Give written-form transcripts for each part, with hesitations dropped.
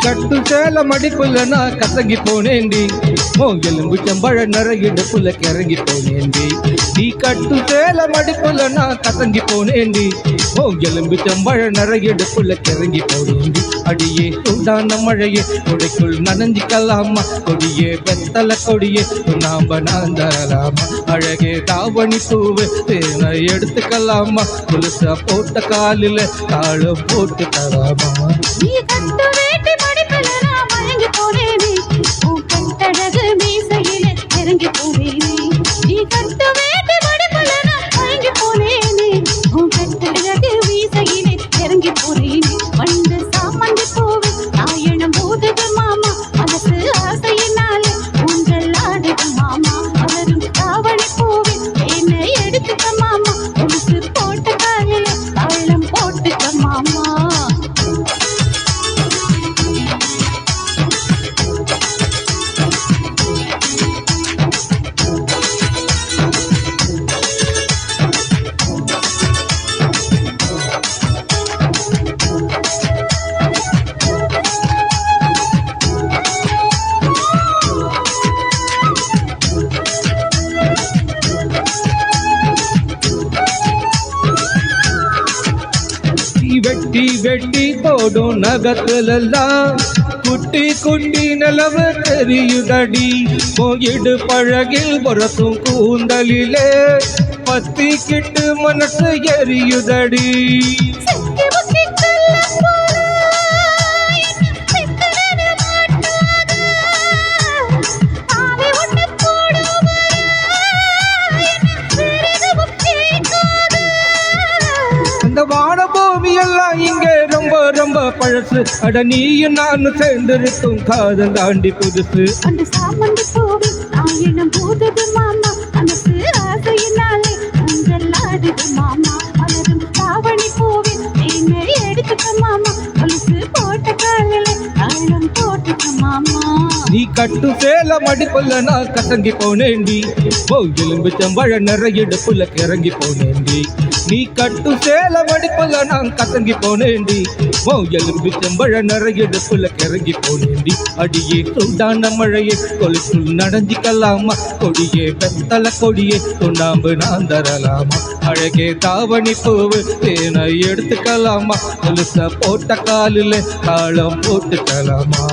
கட்டு சேல மடிப்புல நான் கசங்கி போனேண்டி எலும்பு செம்பழ நிறையிடுப்புல கிறங்கி போனேண்டி நீ கட்டு சேல மடிப்புல நான் கசங்கி போனேண்டி எலும்பு செம்பழ நிறையிடுப்புல கிறங்கி போனேண்டி அடியே சூடான மழையே கொடைக்குள் நனைஞ்சிக்கலாமா கொடியே வெத்தல கொடியே நாம நான் தரலாமா அழகே தாவணி பூவு தேனை எடுத்துக்கலாமா புதுசா போட்ட காலில் தாழம் போட்டு தராமா வெட்டி வெட்டி போடும் நகத்துலெல்லாம் குட்டி குட்டி நிலவு தெரியுதடி போயிடு பழகில் பொறசும் கூந்தலிலே பத்தி கிட்டு மனசு எரியுதடி வானபூமி எல்லாம் இங்கே ரொம்ப ரொம்ப பழசு அட நீயும் நானும் சேர்ந்திருக்கும் காதல் தாண்டி புதுசு அந்த சாமந்தி பூவி ஆயிரம் போதது மாமா மனசு ஆசையினாலே அஞ்சல்லாடுது மாமா மலரும் தாவணி பூவி என்னை எடுத்துக்க மாமா கொலுசு போட்ட காலில் தாளம் போட்டுக்க மாமா நீ கட்டு சேல மடிப்புல நான் கசங்கி போனேண்டி எலும்பு செம்பழ நிறையிடுப்புல கிறங்கி போனேண்டி நீ கட்டு சேல மடிப்புல நான் கசங்கி போனேண்டி எலும்பு செம்பழ நிறையிடுப்புல கிறங்கி போனேண்டி அடியே சூடான மழையே கொலுக்குள் நடஞ்சிக்கலாமா கொடியே வெத்தல கொடியே சுண்ணாம்பு நான் தரலாமா அழகே தாவணி பூவு தேனை எடுத்துக்கலாமா கொலுச போட்ட காலில் தாளம் போட்டுக்கலாமா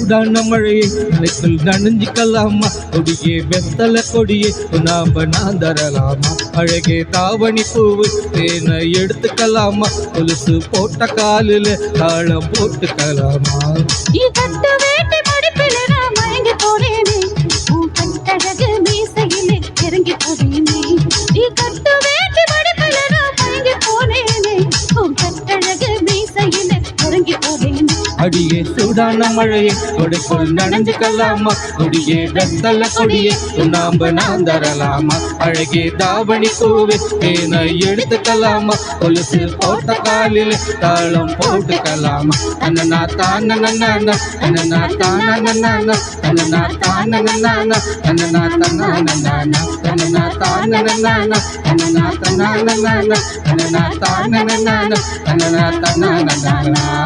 சூடான மழையை நிலைக்குள் நனைஞ்சிக்கலாமா கொடியே வெத்தல கொடியே நாம நான் தரலாமா அழகே தாவணி பூவு தேனை எடுத்துக்கலாமா கொலுசு போட்ட காலில் தாளம் போட்டுக்கலாமா அடியே சூடான மழையை கொடைக்குள் நனைஞ்சுக்கலாமா கொடியே வெத்தல கொடியே சுண்ணாம்பு நான் தரலாமா அழகே தாவணி பூவே தேனை எடுத்துக்கலாமா கொலுசு போட்ட காலில் தாளம் போட்டுக்கலாமா அண்ணனா தான நன்னா அண்ணனா தான நன்னா அண்ணனா தான நன்னா அண்ணனா தான நன்னா அண்ணனா தான நன்னா அண்ணனா தான நன்னா அண்ணனா தான நன்னா அண்ணனா தான நன்னா